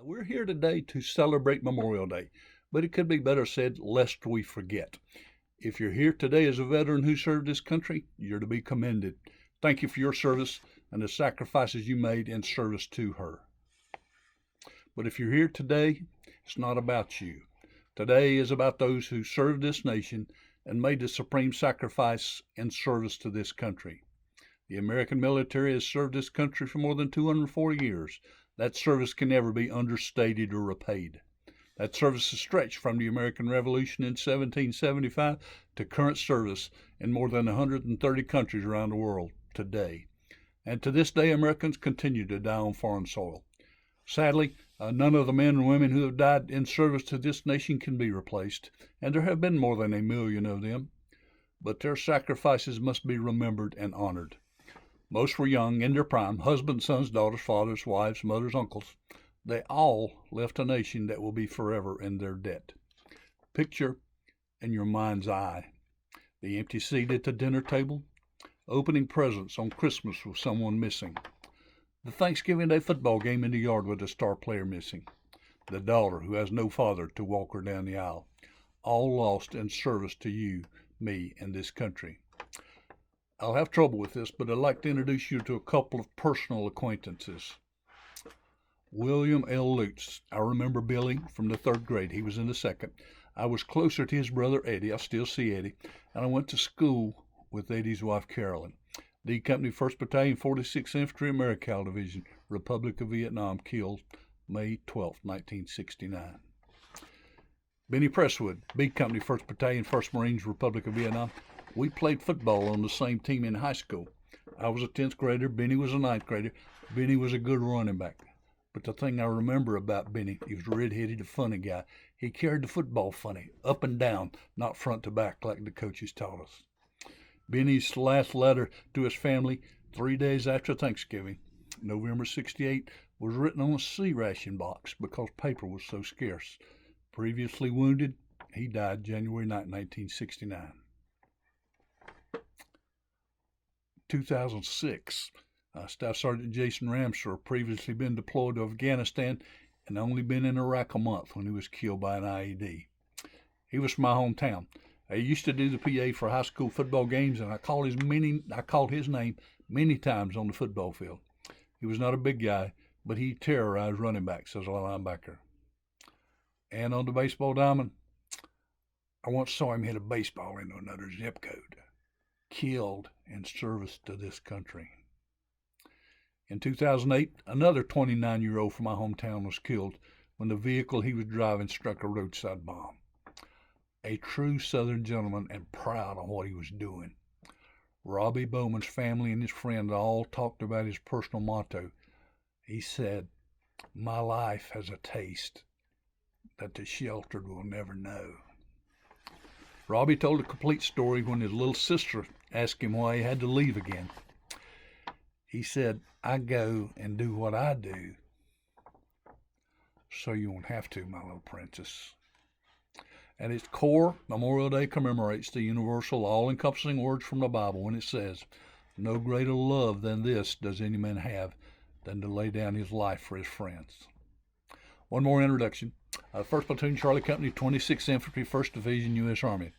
We're here today to celebrate Memorial Day, but it could be better said, lest we forget. If you're here today as a veteran who served this country, you're to be commended. Thank you for your service and the sacrifices you made in service to her. But if you're here today, it's not about you. Today is about those who served this nation and made the supreme sacrifice in service to this country. The American military has served this country for more than 240 years. That service can never be understated or repaid. That service has stretched from the American Revolution in 1775 to current service in more than 130 countries around the world today. And to this day, Americans continue to die on foreign soil. Sadly, none of the men and women who have died in service to this nation can be replaced, and there have been more than 1 million of them. But their sacrifices must be remembered and honored. Most were young, in their prime, husbands, sons, daughters, fathers, wives, mothers, uncles. They all left a nation that will be forever in their debt. Picture in your mind's eye the empty seat at the dinner table, opening presents on Christmas with someone missing, the Thanksgiving Day football game in the yard with a star player missing, the daughter who has no father to walk her down the aisle, all lost in service to you, me, and this country. I'll have trouble with this, but I'd like to introduce you to a couple of personal acquaintances. William L. Lutz. I remember Billy from the third grade. He was in the second. I was closer to his brother Eddie. I still see Eddie. And I went to school with Eddie's wife Carolyn. D Company, 1st Battalion, 46th Infantry, Americal Division, Republic of Vietnam, killed May 12, 1969. Benny Presswood, B Company, 1st Battalion, 1st Marines, Republic of Vietnam. We played football on the same team in high school. I was a 10th grader. Benny was a 9th grader. Benny was a good running back. But the thing I remember about Benny, he was red-headed, a funny guy. He carried the football funny, up and down, not front to back like the coaches taught us. Benny's last letter to his family, 3 days after Thanksgiving, November 68, was written on a C ration box because paper was so scarce. Previously wounded, he died January 9, 1969. 2006, Staff Sergeant Jason Ramsor previously been deployed to Afghanistan and only been in Iraq a month when he was killed by an IED. He was from my hometown. I used to do the PA for high school football games, and I called his name many times on the football field. He was not a big guy, but he terrorized running backs as a linebacker. And on the baseball diamond, I once saw him hit a baseball into another zip code. Killed in service to this country. In 2008, another 29-year-old from my hometown was killed when the vehicle he was driving struck a roadside bomb. A true Southern gentleman and proud of what he was doing. Robbie Bowman's family and his friends all talked about his personal motto. He said, "My life has a taste that the sheltered will never know." Robbie told a complete story when his little sister asked him why he had to leave again. He said, "I go and do what I do so you won't have to, my little princess." At its core, Memorial Day commemorates the universal, all-encompassing words from the Bible when it says, "No greater love than this does any man have than to lay down his life for his friends." One more introduction. 1st Platoon, Charlie Company, 26th Infantry, 1st Division, U.S. Army.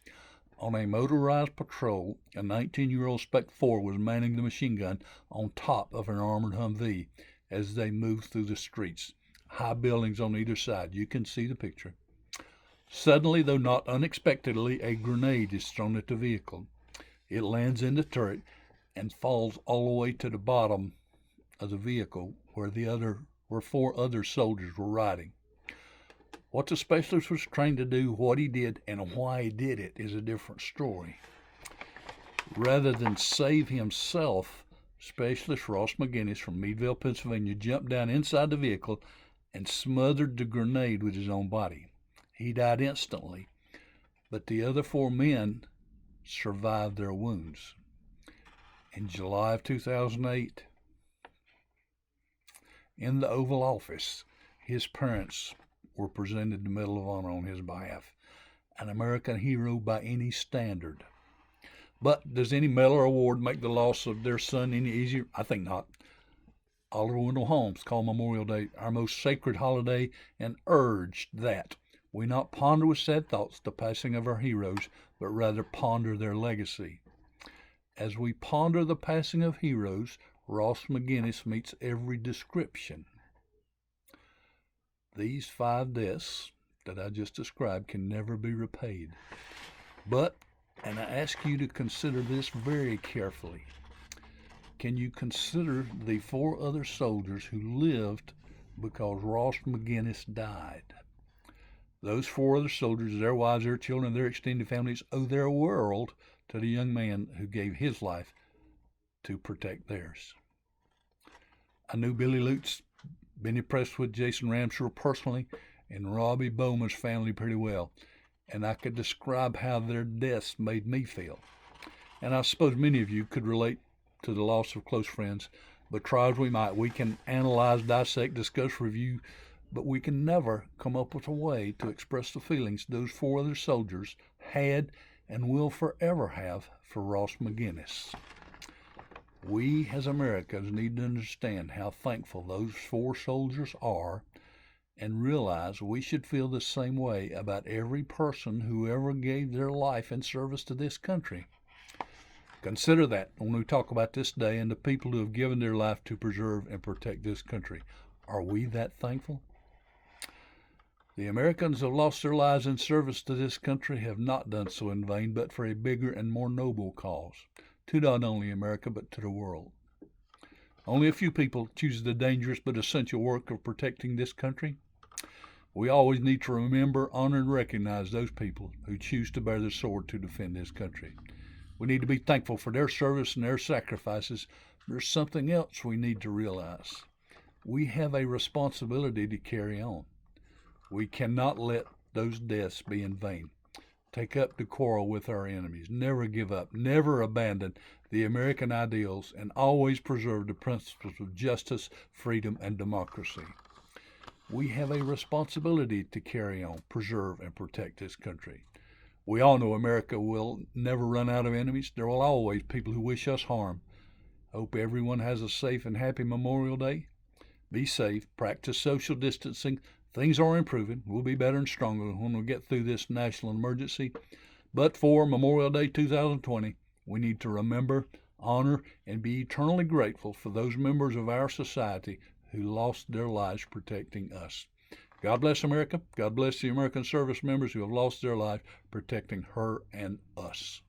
On a motorized patrol, a 19-year-old Spec 4 was manning the machine gun on top of an armored Humvee as they moved through the streets. High buildings on either side. You can see the picture. Suddenly, though not unexpectedly, a grenade is thrown at the vehicle. It lands in the turret and falls all the way to the bottom of the vehicle where 4 other soldiers were riding. What the specialist was trained to do, what he did, and why he did it is a different story. Rather than save himself, Specialist Ross McGinnis from Meadville, Pennsylvania, jumped down inside the vehicle and smothered the grenade with his own body. He died instantly, but the other 4 men survived their wounds. In July of 2008, in the Oval Office, his parents were presented the Medal of Honor on his behalf. An American hero by any standard. But does any medal or award make the loss of their son any easier? I think not. Oliver Wendell Holmes called Memorial Day our most sacred holiday and urged that we not ponder with sad thoughts the passing of our heroes, but rather ponder their legacy. As we ponder the passing of heroes, Ross McGuinness meets every description. These 5 deaths that I just described can never be repaid. But, and I ask you to consider this very carefully, can you consider the 4 other soldiers who lived because Ross McGuinness died? Those 4 other soldiers, their wives, their children, their extended families owe their world to the young man who gave his life to protect theirs. I knew Billy Lutz, Benny Prestwood, Jason Ramshaw personally, and Robbie Bowman's family pretty well, and I could describe how their deaths made me feel. And I suppose many of you could relate to the loss of close friends, but try as we might, we can analyze, dissect, discuss, review, but we can never come up with a way to express the feelings those 4 other soldiers had and will forever have for Ross McGuinness. We as Americans need to understand how thankful those 4 soldiers are and realize we should feel the same way about every person who ever gave their life in service to this country. Consider that when we talk about this day and the people who have given their life to preserve and protect this country. Are we that thankful? The Americans who have lost their lives in service to this country have not done so in vain, but for a bigger and more noble cause, to not only America, but to the world. Only a few people choose the dangerous but essential work of protecting this country. We always need to remember, honor, and recognize those people who choose to bear the sword to defend this country. We need to be thankful for their service and their sacrifices. There's something else we need to realize. We have a responsibility to carry on. We cannot let those deaths be in vain. Take up the quarrel with our enemies. Never give up. Never abandon the American ideals, and always preserve the principles of justice, freedom, and democracy. We have a responsibility to carry on, preserve, and protect this country. We all know America will never run out of enemies. There will always be people who wish us harm. Hope everyone has a safe and happy Memorial Day. Be safe. Practice social distancing. Things are improving. We'll be better and stronger when we get through this national emergency. But for Memorial Day 2020, we need to remember, honor, and be eternally grateful for those members of our society who lost their lives protecting us. God bless America. God bless the American service members who have lost their life protecting her and us.